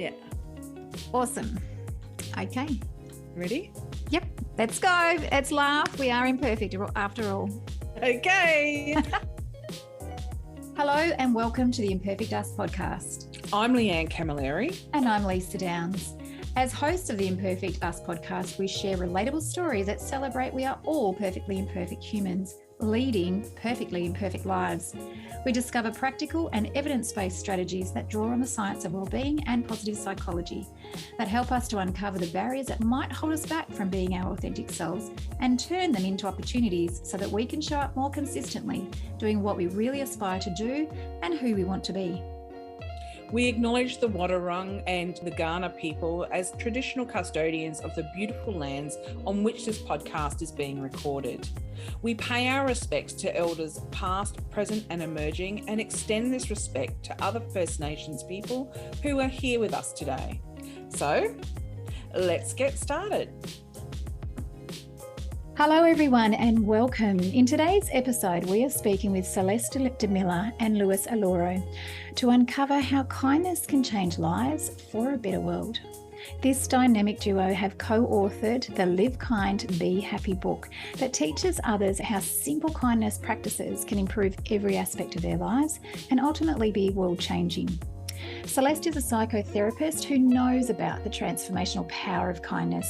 Yeah. Awesome. Okay. Ready? Yep. Let's go. Let's laugh. We are imperfect after all. Okay. Hello and welcome to the Imperfect Us podcast. I'm Leanne Camilleri. And I'm Lisa Downs. As hosts of the Imperfect Us podcast, we share relatable stories that celebrate we are all perfectly imperfect humans, leading perfectly imperfect lives. We discover practical and evidence-based strategies that draw on the science of wellbeing and positive psychology that help us to uncover the barriers that might hold us back from being our authentic selves and turn them into opportunities so that we can show up more consistently, doing what we really aspire to do and who we want to be. We acknowledge the Wadawurrung and the Kaurna people as traditional custodians of the beautiful lands on which this podcast is being recorded. We pay our respects to elders past, present and emerging, and extend this respect to other First Nations people who are here with us today. So, let's get started. Hello everyone and welcome. In today's episode, we are speaking with Celeste DiMilla and Alloro to uncover how kindness can change lives for a better world. This dynamic duo have co-authored the Live Kind, Be Happy book that teaches others how simple kindness practices can improve every aspect of their lives and ultimately be world-changing. Celeste is a psychotherapist who knows about the transformational power of kindness.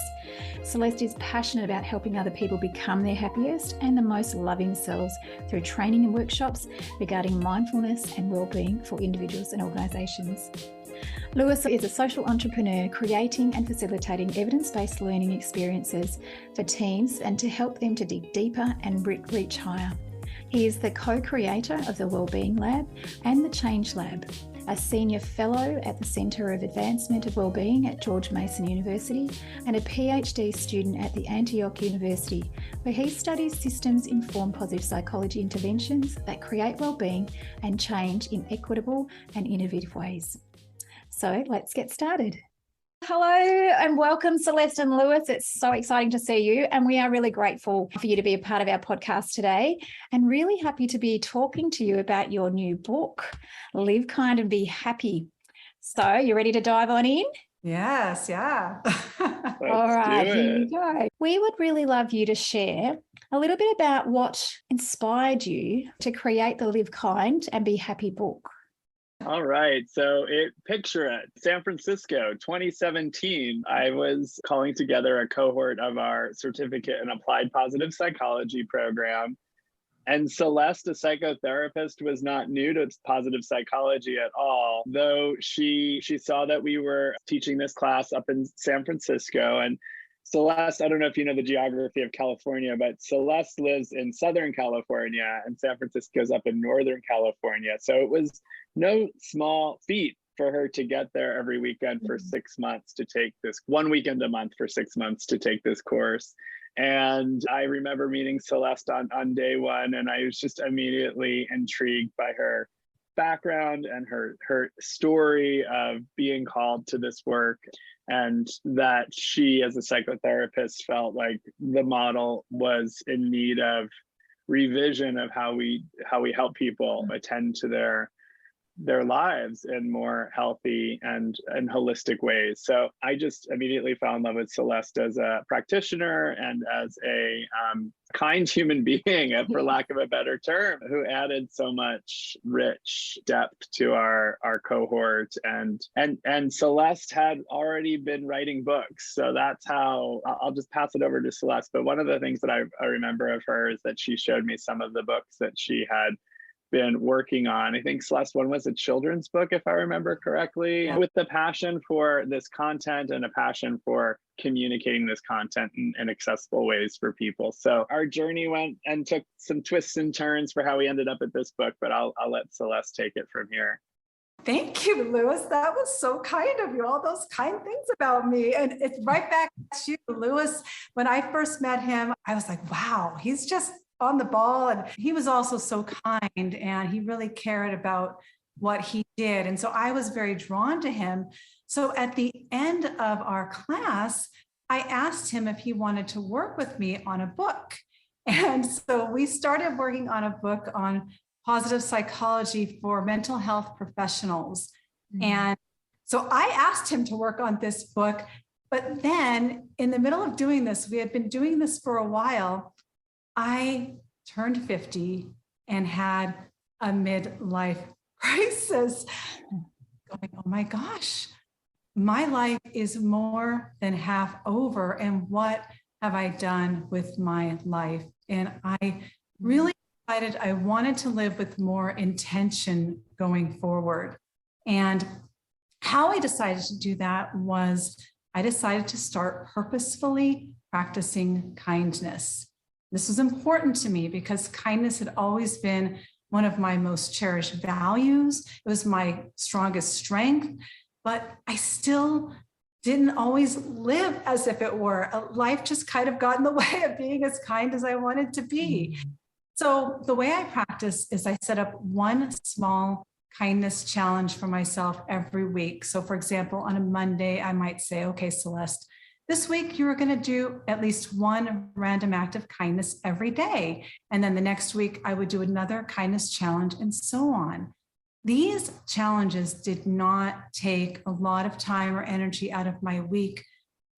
Celeste is passionate about helping other people become their happiest and the most loving selves through training and workshops regarding mindfulness and wellbeing for individuals and organisations. Lewis is a social entrepreneur creating and facilitating evidence-based learning experiences for teams and to help them to dig deeper and reach higher. He is the co-creator of the Wellbeing Lab and the Change Lab, a senior fellow at the Centre of Advancement of Wellbeing at George Mason University, and a PhD student at the Antioch University, where he studies systems-informed positive psychology interventions that create wellbeing and change in equitable and innovative ways. So let's get started. Hello and welcome, Celeste and Lewis. It's so exciting to see you, and we are really grateful for you to be a part of our podcast today, and really happy to be talking to you about your new book, Live Kind and Be Happy. So you ready to dive on in? Yes, yeah. All right, here we go. We would really love you to share a little bit about what inspired you to create the Live Kind and Be Happy book. All right, so picture it, San Francisco, 2017. I was calling together a cohort of our certificate in applied positive psychology program. And Celeste, a psychotherapist, was not new to positive psychology at all, though she saw that we were teaching this class up in San Francisco. And Celeste, I don't know if you know the geography of California, but Celeste lives in Southern California and San Francisco's up in Northern California. So it was no small feat for her to get there every weekend for 6 months to take this, 1 weekend a month for 6 months to take this course. And I remember meeting Celeste on day one, and I was just immediately intrigued by her background and her story of being called to this work, and that she as a psychotherapist felt like the model was in need of revision of how we help people attend to their lives in more healthy and holistic ways. So I just immediately fell in love with Celeste as a practitioner and as a kind human being, for lack of a better term, who added so much rich depth to our cohort. And Celeste had already been writing books. So that's how, I'll just pass it over to Celeste. But one of the things that I remember of her is that she showed me some of the books that she had been working on. I think Celeste, one was a children's book, if I remember correctly, with the passion for this content and a passion for communicating this content in accessible ways for people. So our journey went and took some twists and turns for how we ended up at this book, but I'll let Celeste take it from here. Thank you, Lewis. That was so kind of you, all those kind things about me. And it's right back to you, Lewis. When I first met him, I was like, wow, he's just on the ball. And he was also so kind, and he really cared about what he did. And so I was very drawn to him. So at the end of our class, I asked him if he wanted to work with me on a book. And so we started working on a book on positive psychology for mental health professionals. Mm-hmm. And So I asked him to work on this book. But then in the middle of doing this, we had been doing this for a while. I turned 50 and had a midlife crisis, going, oh my gosh, my life is more than half over. And what have I done with my life? And I really decided I wanted to live with more intention going forward. And how I decided to do that was I decided to start purposefully practicing kindness. This was important to me because kindness had always been one of my most cherished values. It was my strongest strength, but I still didn't always live as if it were. Life just kind of got in the way of being as kind as I wanted to be. So the way I practice is I set up one small kindness challenge for myself every week. So for example, on a Monday, I might say, okay, Celeste, this week you're going to do at least one random act of kindness every day. And then the next week I would do another kindness challenge and so on. These challenges did not take a lot of time or energy out of my week,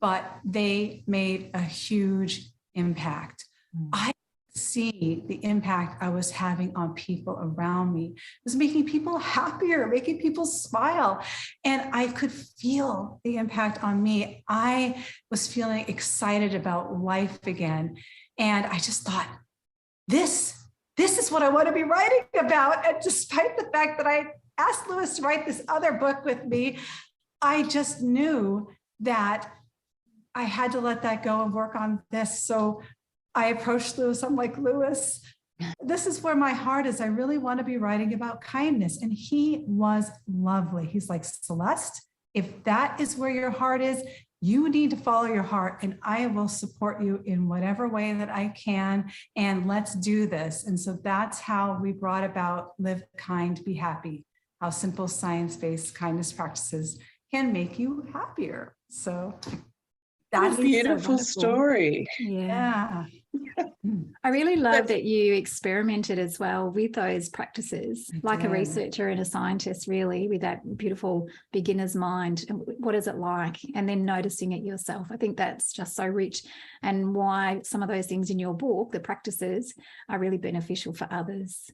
but they made a huge impact. I see the impact I was having on people around me. It was making people happier, making people smile. And I could feel the impact on me. I was feeling excited about life again. And I just thought, this is what I want to be writing about. And despite the fact that I asked Lewis to write this other book with me, I just knew that I had to let that go and work on this. So I approached Lewis. I'm like, Lewis, this is where my heart is. I really want to be writing about kindness. And he was lovely. He's like, Celeste, if that is where your heart is, you need to follow your heart and I will support you in whatever way that I can. And let's do this. And so that's how we brought about Live Kind, Be Happy, how simple science-based kindness practices can make you happier. So that's a beautiful story. Yeah. I really love that you experimented as well with those practices, like a researcher and a scientist, really, with that beautiful beginner's mind. What is it like? And then noticing it yourself. I think that's just so rich, and why some of those things in your book, the practices, are really beneficial for others.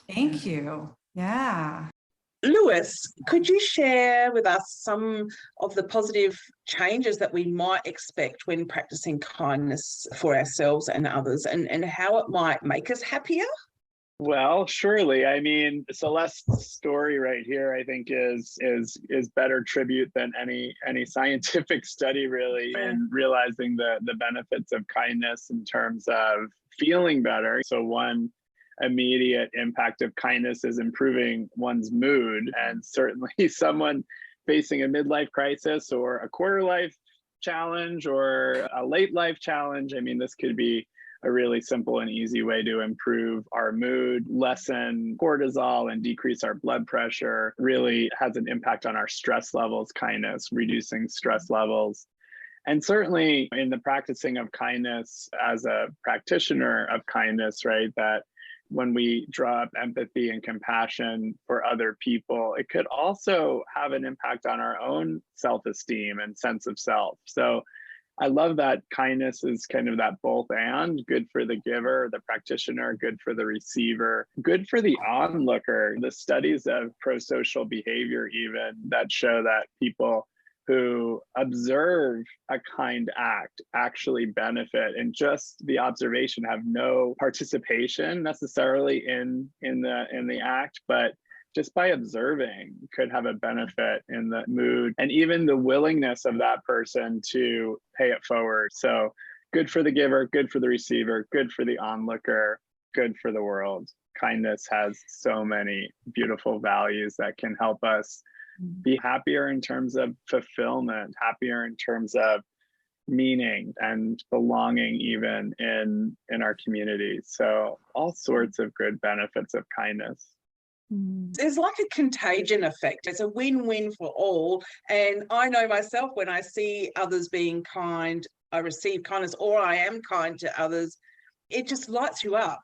Thank you. Yeah. Lewis, could you share with us some of the positive changes that we might expect when practicing kindness for ourselves and others, and how it might make us happier? Well, surely. I mean, Celeste's story right here, I think, is better tribute than any scientific study, really, in realizing the benefits of kindness in terms of feeling better. So one immediate impact of kindness is improving one's mood. And certainly someone facing a midlife crisis or a quarter life challenge or a late life challenge, I mean, this could be a really simple and easy way to improve our mood, lessen cortisol, and decrease our blood pressure. Really has an impact on our stress levels, kindness, reducing stress levels. And certainly in the practicing of kindness as a practitioner of kindness, right, that when we draw up empathy and compassion for other people, it could also have an impact on our own self-esteem and sense of self. So I love that kindness is kind of that both and, good for the giver, the practitioner, good for the receiver, good for the onlooker. The studies of pro-social behavior even that show that people who observe a kind act actually benefit, and just the observation, have no participation necessarily in the act, but just by observing could have a benefit in the mood and even the willingness of that person to pay it forward. So good for the giver, good for the receiver, good for the onlooker, good for the world. Kindness has so many beautiful values that can help us be happier in terms of fulfillment, happier in terms of meaning and belonging even in our communities. So all sorts of good benefits of kindness. There's like a contagion effect. It's a win-win for all. And I know myself, when I see others being kind, I receive kindness, or I am kind to others, it just lights you up.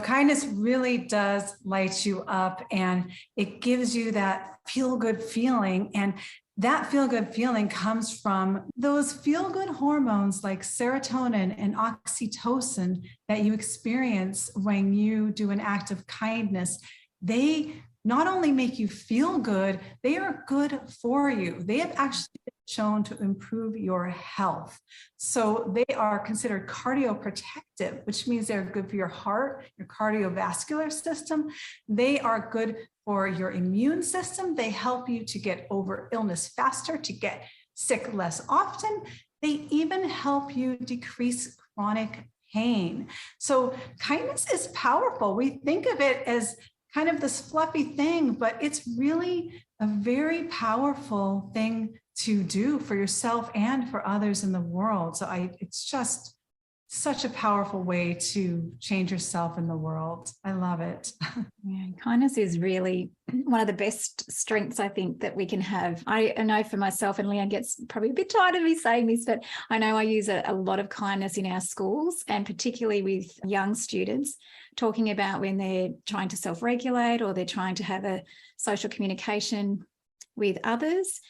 Kindness really does light you up, and it gives you that feel-good feeling. And that feel-good feeling comes from those feel-good hormones like serotonin and oxytocin that you experience when you do an act of kindness. They not only make you feel good, they are good for you. They have actually been shown to improve your health. So they are considered cardioprotective, which means they're good for your heart, your cardiovascular system. They are good for your immune system. They help you to get over illness faster, to get sick less often. They even help you decrease chronic pain. So kindness is powerful. We think of it as kind of this fluffy thing, but it's really a very powerful thing to do for yourself and for others in the world. So it's just such a powerful way to change yourself in the world. I love it. Yeah, kindness is really one of the best strengths I think that we can have. I know for myself, and Leanne gets probably a bit tired of me saying this, but I know I use a lot of kindness in our schools, and particularly with young students, talking about when they're trying to self-regulate or they're trying to have a social communication with others.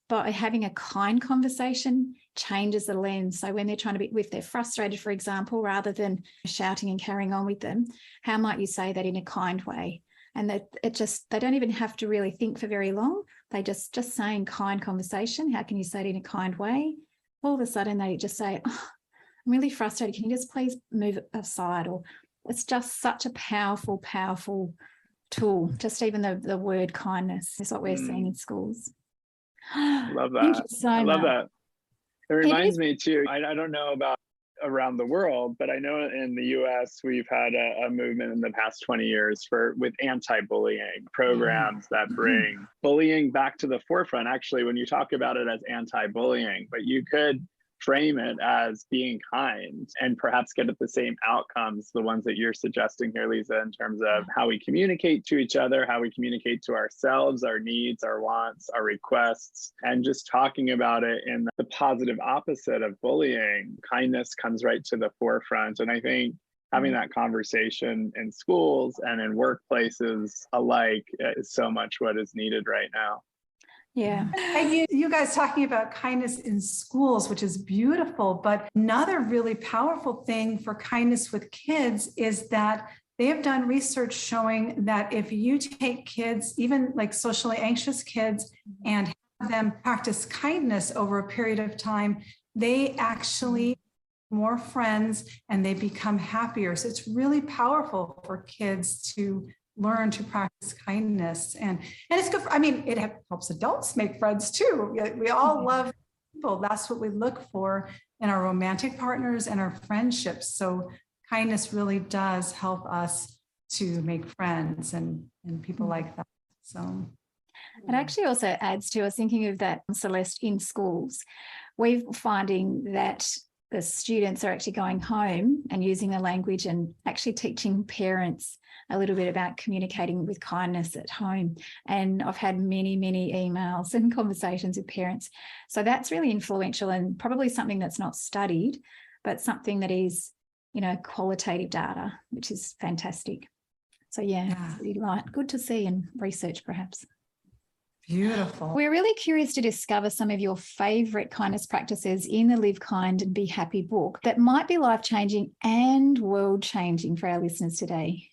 By having a kind conversation changes the lens. So when they're trying to be, if they're frustrated, for example, rather than shouting and carrying on with them, how might you say that in a kind way? And that they don't even have to really think for very long. They just saying kind conversation. How can you say it in a kind way? All of a sudden they just say, oh, I'm really frustrated. Can you just please move aside? Or it's just such a powerful, powerful tool. Just even the word kindness is what we're seeing in schools. Love that. Thank you so I love much. that. It reminds me too, I don't know about around the world, but I know in the US, we've had a movement in the past 20 years with anti-bullying programs that bring bullying back to the forefront, actually, when you talk about it as anti-bullying, but you could frame it as being kind and perhaps get at the same outcomes, the ones that you're suggesting here, Lisa, in terms of how we communicate to each other, how we communicate to ourselves, our needs, our wants, our requests, and just talking about it in the positive opposite of bullying. Kindness comes right to the forefront. And I think having that conversation in schools and in workplaces alike is so much what is needed right now. Yeah. And you guys talking about kindness in schools, which is beautiful. But another really powerful thing for kindness with kids is that they have done research showing that if you take kids, even like socially anxious kids, and have them practice kindness over a period of time, they actually more friends and they become happier. So it's really powerful for kids to learn to practice kindness. And it's good for, it helps adults make friends too. We all love people. That's what we look for in our romantic partners and our friendships. So kindness really does help us to make friends and people like that. So it actually also adds to, I was thinking of that, Celeste, in schools, we're finding that the students are actually going home and using the language and actually teaching parents a little bit about communicating with kindness at home. And I've had many, many emails and conversations with parents. So that's really influential and probably something that's not studied, but something that is, qualitative data, which is fantastic. So it's really good to see in research, perhaps. Beautiful. We're really curious to discover some of your favourite kindness practices in the Live Kind and Be Happy book that might be life-changing and world-changing for our listeners today.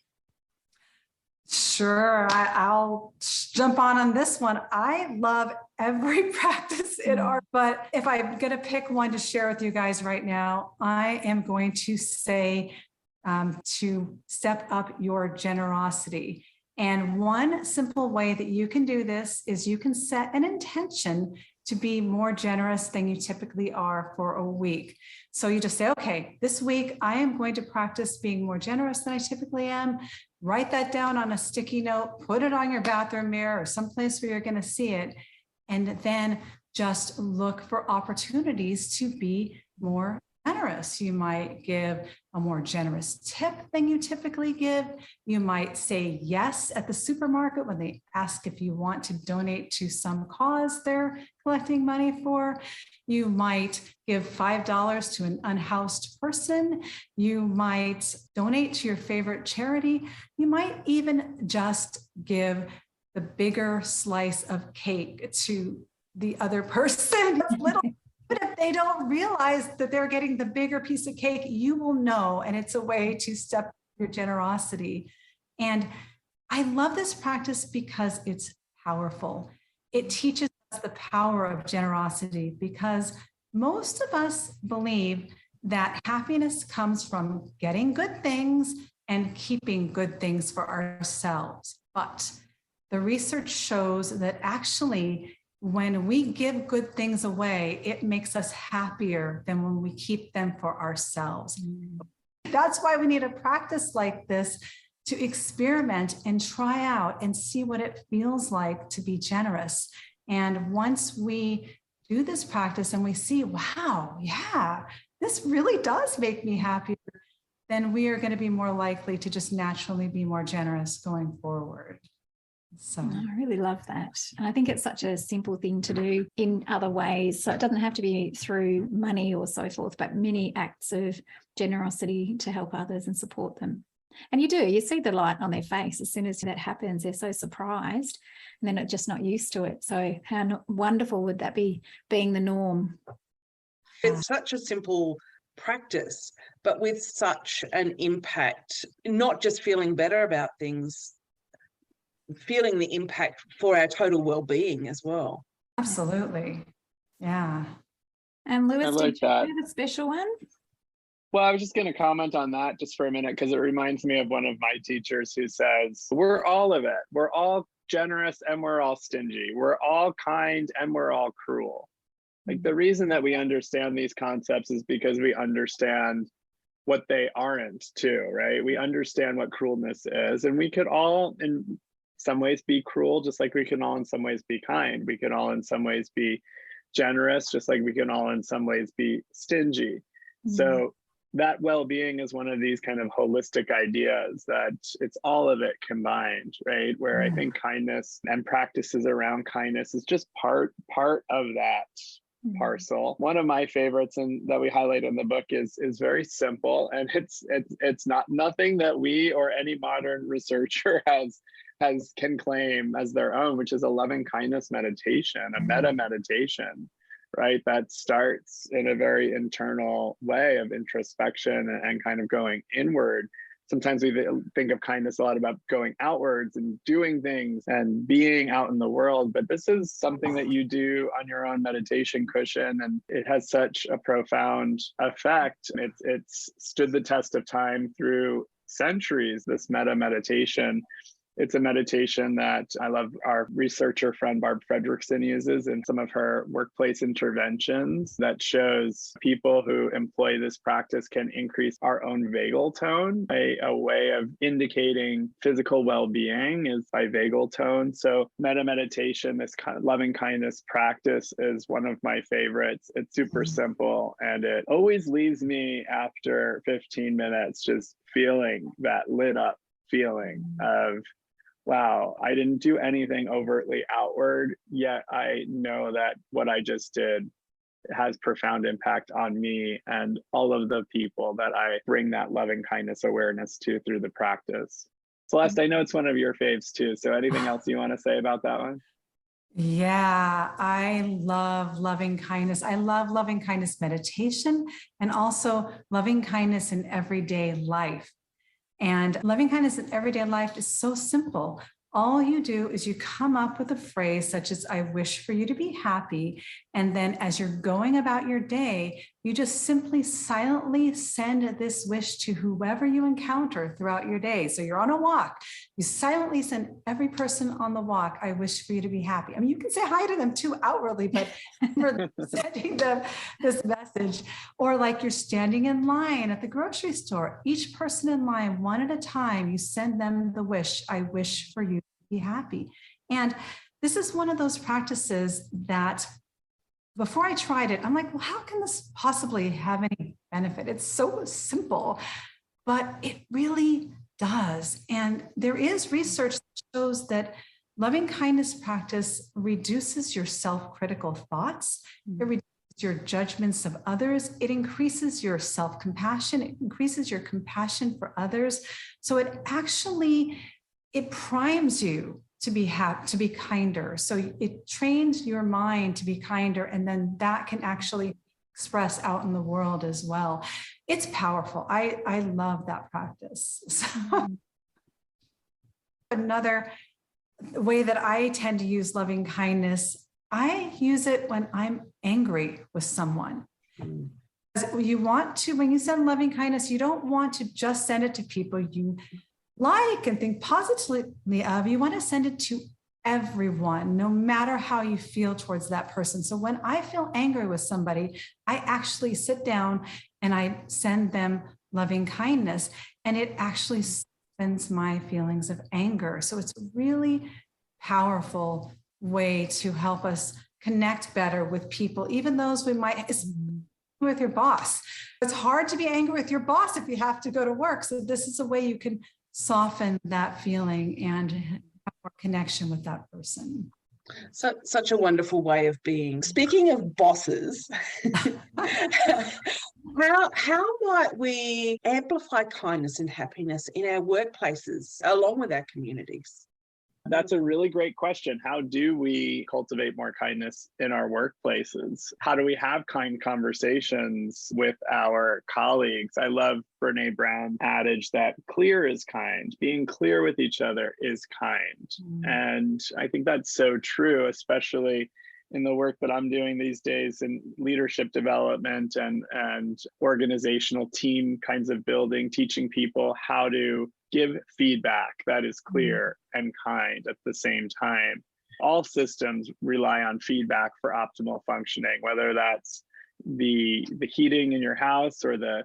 Sure, I'll jump on this one. I love every practice in art, but if I'm going to pick one to share with you guys right now, I am going to say to step up your generosity. And one simple way that you can do this is you can set an intention to be more generous than you typically are for a week. So you just say, okay, this week I am going to practice being more generous than I typically am. Write that down on a sticky note, put it on your bathroom mirror or someplace where you're going to see it. And then just look for opportunities to be more generous. You might give a more generous tip than you typically give. You might say yes at the supermarket when they ask if you want to donate to some cause they're collecting money for. You might give $5 to an unhoused person. You might donate to your favorite charity. You might even just give the bigger slice of cake to the other person. Little. But if they don't realize that they're getting the bigger piece of cake, you will know. And it's a way to step your generosity. And I love this practice because it's powerful. It teaches us the power of generosity, because most of us believe that happiness comes from getting good things and keeping good things for ourselves. But the research shows that actually, when we give good things away, it makes us happier than when we keep them for ourselves. That's why we need a practice like this to experiment and try out and see what it feels like to be generous. And once we do this practice and we see, wow, yeah, this really does make me happier, then we are going to be more likely to just naturally be more generous going forward. So I really love that. And I think it's such a simple thing to do in other ways. So it doesn't have to be through money or so forth, but many acts of generosity to help others and support them. And you see the light on their face as soon as that happens. They're so surprised and they're just not used to it. So how wonderful would that be, being the norm? It's such a simple practice, but with such an impact, not just feeling better about things, feeling the impact for our total well-being as well. absolutely. Yeah. And Lewis, I like did you that. have a special one? Well, I was just going to comment on that just for a minute, because it reminds me of one of my teachers who says, we're all of it. We're all generous and we're all stingy. We're all kind and we're all cruel. Like, the reason that we understand these concepts is because we understand what they aren't too, right? We understand what cruelness is, and we could all in some ways be cruel, just like we can all in some ways be kind. We can all in some ways be generous, just like we can all in some ways be stingy. So that well-being is one of these kind of holistic ideas that it's all of it combined, right? Where I think kindness and practices around kindness is just part of that parcel. One of my favorites and that we highlight in the book is very simple, and it's not nothing that we or any modern researcher can claim as their own, which is a loving kindness meditation, a meta meditation, right? That starts in a very internal way of introspection and kind of going inward. Sometimes we think of kindness a lot about going outwards and doing things and being out in the world, but this is something that you do on your own meditation cushion, and it has such a profound effect. It's stood the test of time through centuries, this meta meditation. It's a meditation that I love our researcher friend Barb Fredrickson uses in some of her workplace interventions that shows people who employ this practice can increase our own vagal tone. A way of indicating physical well-being is by vagal tone. So meta meditation, this kind of loving kindness practice, is one of my favorites. It's super simple, and it always leaves me after 15 minutes just feeling that lit up feeling of, wow, I didn't do anything overtly outward, yet I know that what I just did has profound impact on me and all of the people that I bring that loving kindness awareness to through the practice. Celeste, I know it's one of your faves too, so anything else you want to say about that one? Yeah, I love loving kindness. I love loving kindness meditation and also loving kindness in everyday life. And loving kindness in everyday life is so simple. All you do is you come up with a phrase such as, I wish for you to be happy. And then as you're going about your day, you just simply silently send this wish to whoever you encounter throughout your day. So you're on a walk, you silently send every person on the walk, I wish for you to be happy. I mean, you can say hi to them too outwardly, but for sending them this message. Or like you're standing in line at the grocery store, each person in line, one at a time, you send them the wish, I wish for you to be happy. And this is one of those practices that before I tried it, I'm like, well, how can this possibly have any benefit. It's so simple, but it really does. And there is research that shows that loving kindness practice reduces your self-critical thoughts. It reduces your judgments of others. It increases your self-compassion. It increases your compassion for others. So it primes you to be kinder. So it trains your mind to be kinder, and then that can actually express out in the world as well. It's powerful. I love that practice. So another way that I tend to use loving kindness, I use it when I'm angry with someone. When you send loving kindness, you don't want to just send it to people you like and think positively of. You want to send it to everyone, no matter how you feel towards that person. So when I feel angry with somebody, I actually sit down and I send them loving kindness, and it actually softens my feelings of anger. So it's a really powerful way to help us connect better with people, even those we might, with your boss. It's hard to be angry with your boss if you have to go to work. So this is a way you can soften that feeling and have more connection with that person. So, such a wonderful way of being. Speaking of bosses, how might we amplify kindness and happiness in our workplaces along with our communities? That's a really great question. How do we cultivate more kindness in our workplaces? How do we have kind conversations with our colleagues? I love Brene Brown's adage that clear is kind. Being clear with each other is kind. And I think that's so true, especially in the work that I'm doing these days in leadership development and organizational team kinds of building, teaching people how to give feedback that is clear and kind at the same time. All systems rely on feedback for optimal functioning, whether that's the heating in your house or the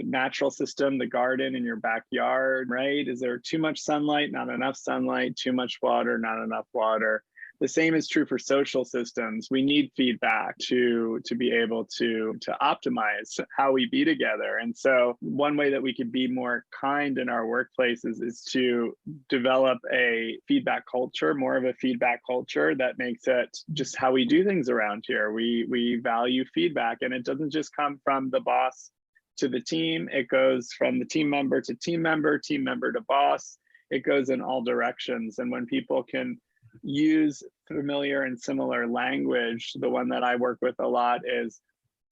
natural system, the garden in your backyard, right? Is there too much sunlight, not enough sunlight, too much water, not enough water? The same is true for social systems. We need feedback to be able to optimize how we be together. And so one way that we could be more kind in our workplaces is to develop a feedback culture, more of a feedback culture that makes it just how we do things around here. We value feedback, and it doesn't just come from the boss to the team. It goes from the team member to team member to boss. It goes in all directions. And when people can use familiar and similar language, the one that I work with a lot is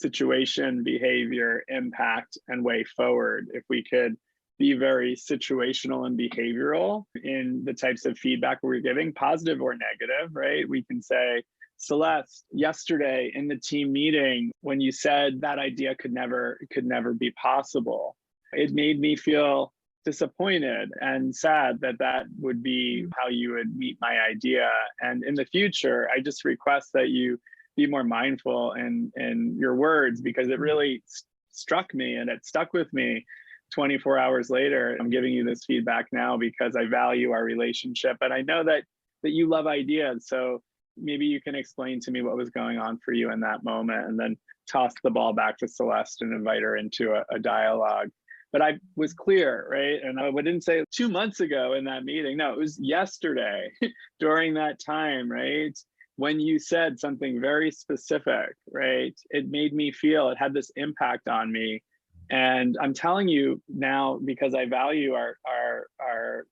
situation, behavior, impact, and way forward. If we could be very situational and behavioral in the types of feedback we're giving, positive or negative, right? We can say, Celeste, yesterday in the team meeting, when you said that idea could never be possible, it made me feel disappointed and sad that would be how you would meet my idea. And in the future, I just request that you be more mindful in your words, because it really struck me and it stuck with me 24 hours later. I'm giving you this feedback now because I value our relationship. And I know that you love ideas. So maybe you can explain to me what was going on for you in that moment, and then toss the ball back to Celeste and invite her into a dialogue. But I was clear, right? And I didn't say 2 months ago in that meeting. No, it was yesterday during that time, right? When you said something very specific, right? It made me feel, it had this impact on me. And I'm telling you now because I value our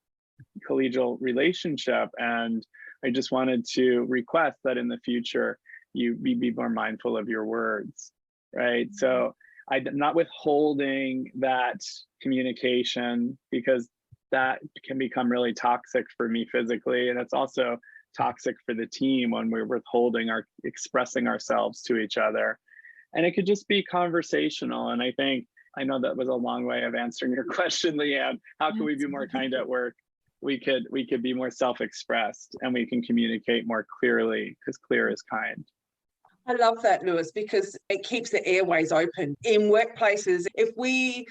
collegial relationship. And I just wanted to request that in the future, you be more mindful of your words, right? So I'm not withholding that communication, because that can become really toxic for me physically. And it's also toxic for the team when we're withholding expressing ourselves to each other. And it could just be conversational. And I know that was a long way of answering your question, Leanne. How can we be more kind at work? We could be more self-expressed, and we can communicate more clearly, because clear is kind. I love that, Lewis, because it keeps the airways open in workplaces. If we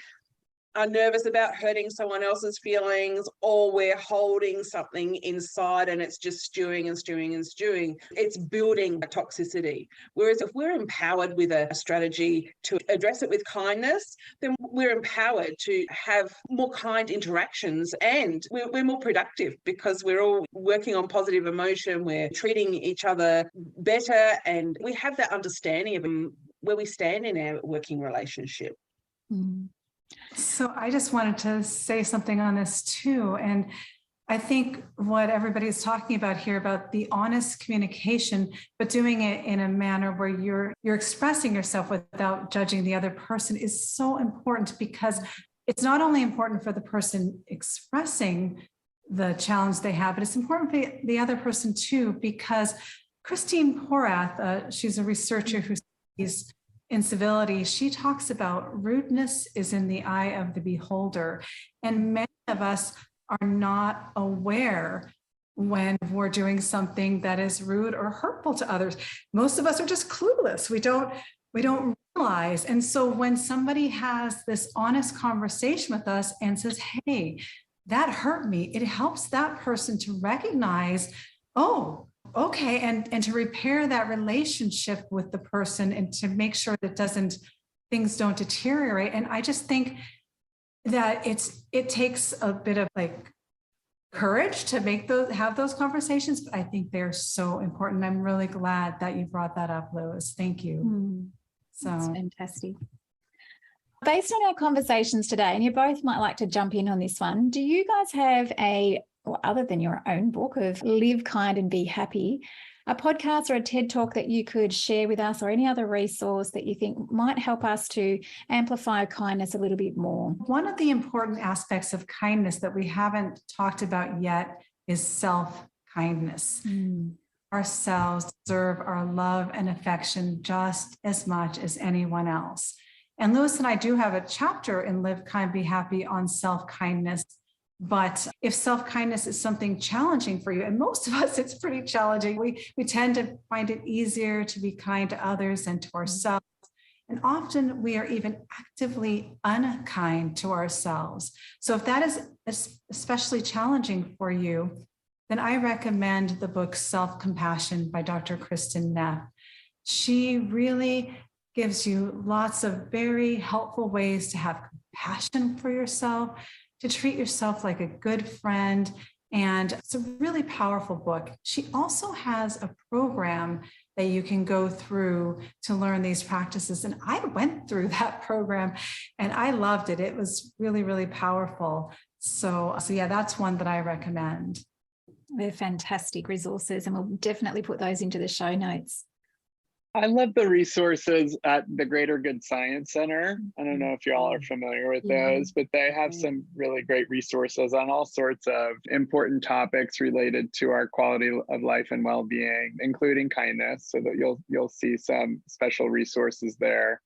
are nervous about hurting someone else's feelings, or we're holding something inside and it's just stewing and stewing and stewing. It's building toxicity. Whereas if we're empowered with a strategy to address it with kindness, then we're empowered to have more kind interactions, and we're more productive because we're all working on positive emotion, we're treating each other better, and we have that understanding of where we stand in our working relationship. Mm. So I just wanted to say something on this too. And I think what everybody's talking about here about the honest communication, but doing it in a manner where you're expressing yourself without judging the other person is so important, because it's not only important for the person expressing the challenge they have, but it's important for the other person too, because Christine Porath, she's a researcher who studies incivility. She talks about rudeness is in the eye of the beholder. And many of us are not aware when we're doing something that is rude or hurtful to others. Most of us are just clueless. We don't realize. And so when somebody has this honest conversation with us and says, hey, that hurt me, it helps that person to recognize, oh, okay, and to repair that relationship with the person and to make sure that things don't deteriorate. And I just think that it takes a bit of like courage to have those conversations, but I think they're so important. I'm really glad that you brought that up, Lois. Thank you. That's fantastic. Based on our conversations today, and you both might like to jump in on this one, do you guys have other than your own book of Live Kind and Be Happy, a podcast or a TED Talk that you could share with us, or any other resource that you think might help us to amplify kindness a little bit more? One of the important aspects of kindness that we haven't talked about yet is self-kindness. Ourselves deserve our love and affection just as much as anyone else. And Lewis and I do have a chapter in Live Kind, Be Happy on self-kindness. But if self-kindness is something challenging for you, and most of us, it's pretty challenging, we tend to find it easier to be kind to others and to ourselves. And often we are even actively unkind to ourselves. So if that is especially challenging for you, then I recommend the book Self-Compassion by Dr. Kristen Neff. She really gives you lots of very helpful ways to have compassion for yourself, to treat yourself like a good friend. And it's a really powerful book. She also has a program that you can go through to learn these practices. And I went through that program and I loved it. It was really, really powerful. So yeah, that's one that I recommend. They're fantastic resources, and we'll definitely put those into the show notes. I love the resources at the Greater Good Science Center. I don't know if y'all are familiar with those, but they have some really great resources on all sorts of important topics related to our quality of life and well-being, including kindness, so that you'll see some special resources there.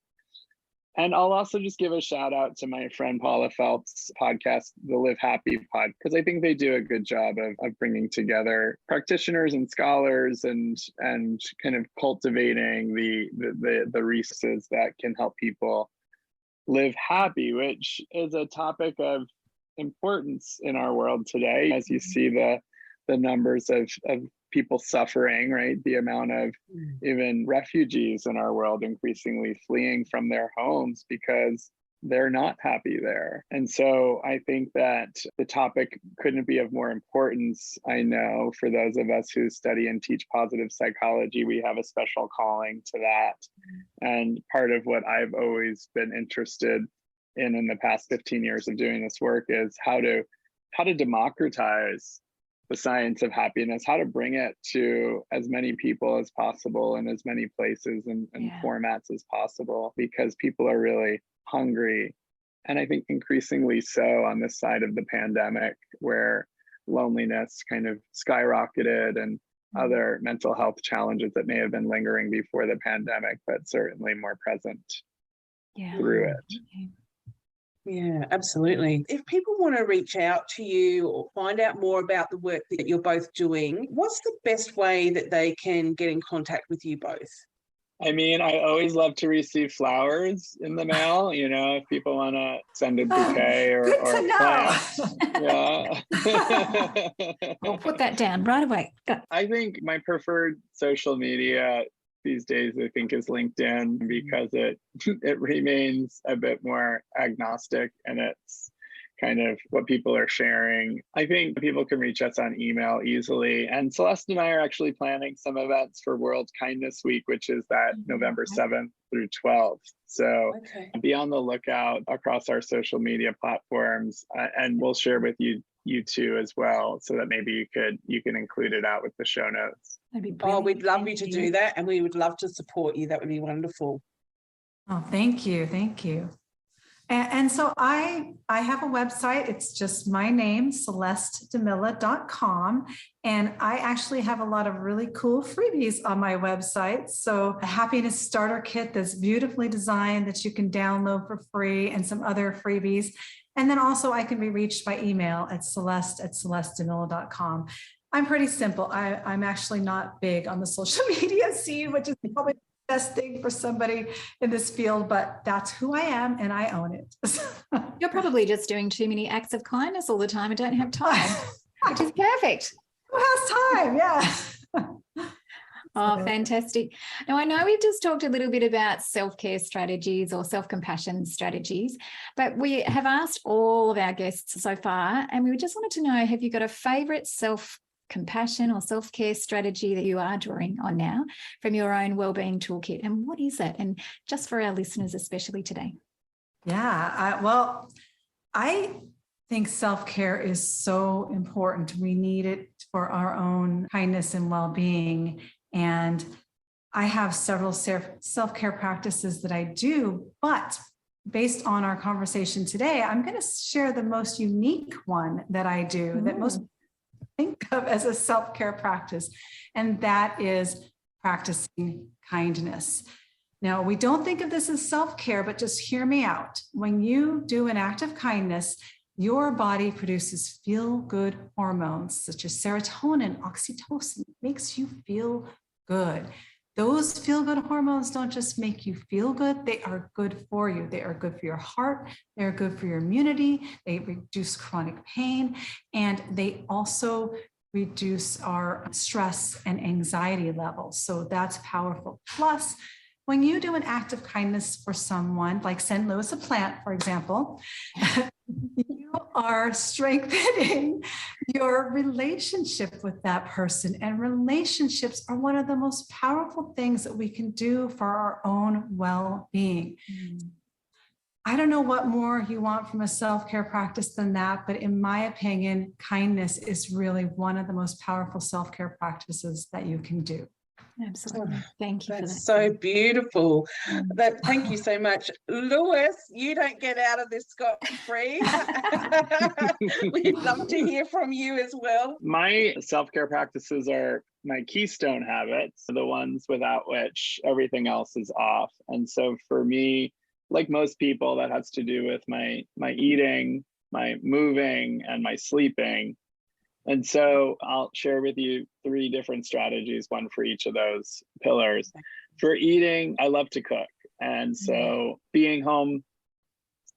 And I'll also just give a shout out to my friend Paula Phelps' podcast, the Live Happy Pod, because I think they do a good job of bringing together practitioners and scholars and kind of cultivating the resources that can help people live happy, which is a topic of importance in our world today. As you see the numbers of people suffering, right? The amount of even refugees in our world increasingly fleeing from their homes because they're not happy there. And so I think that the topic couldn't be of more importance. I know for those of us who study and teach positive psychology, we have a special calling to that. And part of what I've always been interested in the past 15 years of doing this work is how to democratize the science of happiness, how to bring it to as many people as possible in as many places and formats as possible, because people are really hungry. And I think increasingly so on this side of the pandemic, where loneliness kind of skyrocketed and other mental health challenges that may have been lingering before the pandemic, but certainly more present through it. Yeah, absolutely. If people want to reach out to you or find out more about the work that you're both doing, what's the best way that they can get in contact with you both? I mean, I always love to receive flowers in the mail, if people want to send a bouquet or Good to a know. plant. Yeah. I'll put that down right away. I think my preferred social media these days, I think, is LinkedIn, because it remains a bit more agnostic, and it's kind of what people are sharing. I think people can reach us on email easily. And Celeste and I are actually planning some events for World Kindness Week, which is that November 7th through 12th. So be on the lookout across our social media platforms, and we'll share with you two as well, so that maybe you can include it out with the show notes. Oh, we'd love you to do that, and we would love to support you. That would be wonderful. Oh, thank you. Thank you. And so I have a website. It's just my name, celestedimilla.com. And I actually have a lot of really cool freebies on my website. So a happiness starter kit that's beautifully designed that you can download for free, and some other freebies. And then also I can be reached by email at celeste@celestedimilla.com. I'm pretty simple. I'm actually not big on the social media scene, which is probably best thing for somebody in this field, but that's who I am, and I own it. You're probably just doing too many acts of kindness all the time and don't have time, which is perfect. Who has time? Yeah. Oh, fantastic. Now, I know we've just talked a little bit about self-care strategies or self-compassion strategies, but we have asked all of our guests so far, and we just wanted to know, have you got a favourite self-compassion or self-care strategy that you are drawing on now from your own wellbeing toolkit, and what is it? And just for our listeners, especially today. Yeah, I think self-care is so important. We need it for our own kindness and well-being. And I have several self-care practices that I do, but based on our conversation today, I'm going to share the most unique one that I do, that most think of as a self-care practice, and that is practicing kindness. Now, we don't think of this as self-care, but just hear me out. When you do an act of kindness, your body produces feel-good hormones such as serotonin, oxytocin. It makes you feel good. Those feel-good hormones don't just make you feel good, they are good for you. They are good for your heart, they're good for your immunity, they reduce chronic pain, and they also reduce our stress and anxiety levels. So that's powerful. Plus, when you do an act of kindness for someone, like send Lewis a plant, for example, you are strengthening your relationship with that person. And relationships are one of the most powerful things that we can do for our own well-being. I don't know what more you want from a self-care practice than that, but in my opinion, kindness is really one of the most powerful self-care practices that you can do. Absolutely. Thank you for that. That's so beautiful. Thank you so much. Lewis, you don't get out of this scot-free. We'd love to hear from you as well. My self-care practices are my keystone habits, the ones without which everything else is off. And so for me, like most people, that has to do with my eating, my moving, and my sleeping. And so I'll share with you 3 different strategies, one for each of those pillars. For eating, I love to cook. And so being home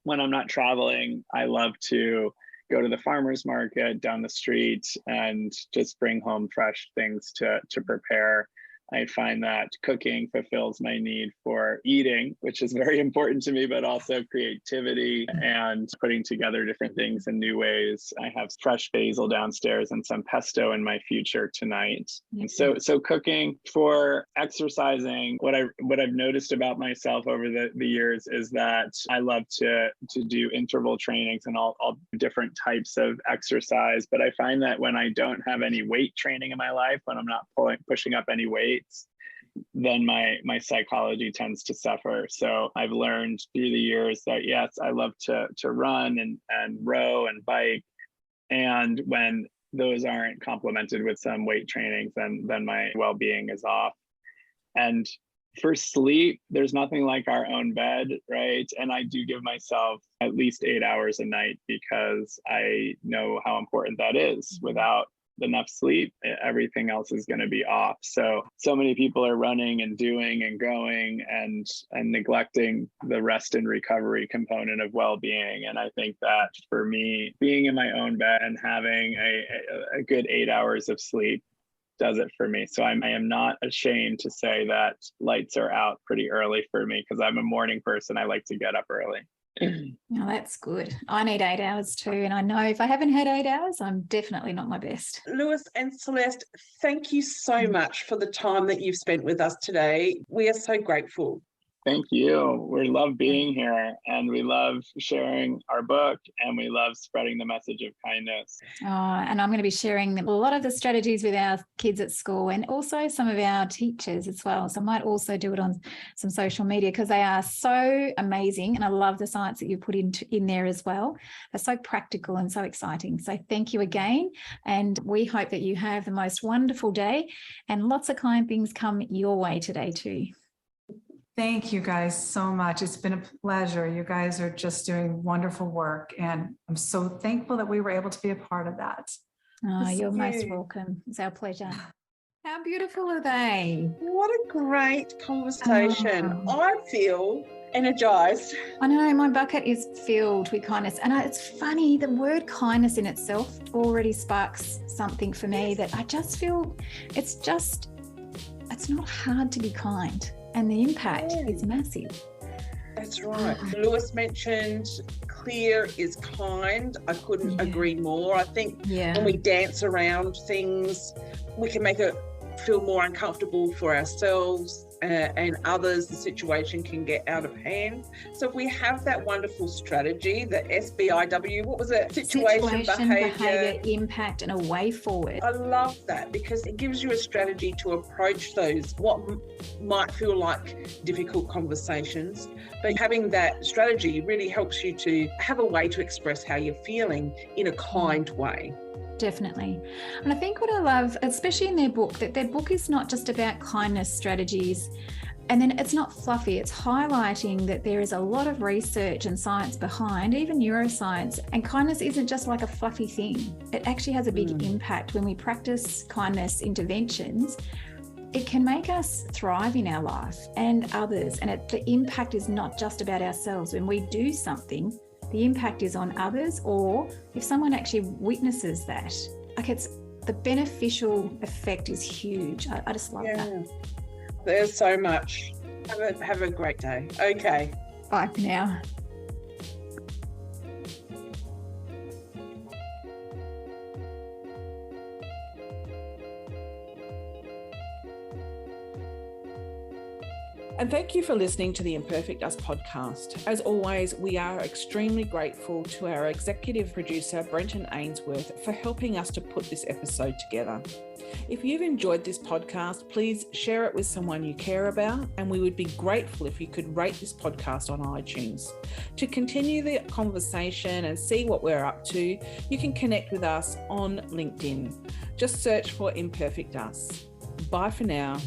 when I'm not traveling, I love to go to the farmer's market down the street and just bring home fresh things to prepare. I find that cooking fulfills my need for eating, which is very important to me, but also creativity and putting together different things in new ways. I have fresh basil downstairs and some pesto in my future tonight. And so cooking. For exercising, what I've noticed about myself over the years is that I love to do interval trainings and all different types of exercise. But I find that when I don't have any weight training in my life, when I'm not pushing up any weight, then my psychology tends to suffer. So I've learned through the years that yes, I love to run and row and bike. And when those aren't complemented with some weight trainings, then my well-being is off. And for sleep, there's nothing like our own bed, right? And I do give myself at least 8 hours a night because I know how important that is. Without enough sleep, everything else is going to be off. So many people are running and doing and going and neglecting the rest and recovery component of well-being. And I think that for me, being in my own bed and having a good 8 hours of sleep does it for me. So I am not ashamed to say that lights are out pretty early for me, because I'm a morning person. I like to get up early. Oh, that's good. I need 8 hours too. And I know if I haven't had 8 hours, I'm definitely not my best. Lewis and Celeste, thank you so much for the time that you've spent with us today. We are so grateful. Thank you. We love being here, and we love sharing our book, and we love spreading the message of kindness. Oh, and I'm going to be sharing a lot of the strategies with our kids at school, and also some of our teachers as well. So I might also do it on some social media, because they are so amazing, and I love the science that you put in there as well. They're so practical and so exciting. So thank you again, and we hope that you have the most wonderful day and lots of kind things come your way today too. Thank you guys so much. It's been a pleasure. You guys are just doing wonderful work, and I'm so thankful that we were able to be a part of that. Oh, you're most welcome. It's our pleasure. How beautiful are they? What a great conversation. I feel energized. I know, my bucket is filled with kindness. And it's funny, the word kindness in itself already sparks something for me that I just feel it's not hard to be kind. And the impact is massive. That's right. Lewis mentioned clear is kind. I couldn't agree more. I think when we dance around things, we can make it feel more uncomfortable for ourselves and others. The situation can get out of hand. So if we have that wonderful strategy, the SBIW, what was it? Situation, behaviour, impact, and a way forward. I love that, because it gives you a strategy to approach those, what might feel like difficult conversations. But having that strategy really helps you to have a way to express how you're feeling in a kind way. Definitely. And I think what I love, especially in their book, that their book is not just about kindness strategies, and then it's not fluffy. It's highlighting that there is a lot of research and science behind, even neuroscience, and kindness isn't just like a fluffy thing. It actually has a big impact. When we practice kindness interventions, it can make us thrive in our life and others. And the impact is not just about ourselves. When we do something, the impact is on others, or if someone actually witnesses that, like the beneficial effect is huge. I just love that. There's so much. Have a great day. Okay. Bye for now. And thank you for listening to the Imperfect Us podcast. As always, we are extremely grateful to our executive producer, Brenton Ainsworth, for helping us to put this episode together. If you've enjoyed this podcast, please share it with someone you care about, and we would be grateful if you could rate this podcast on iTunes. To continue the conversation and see what we're up to, you can connect with us on LinkedIn. Just search for Imperfect Us. Bye for now.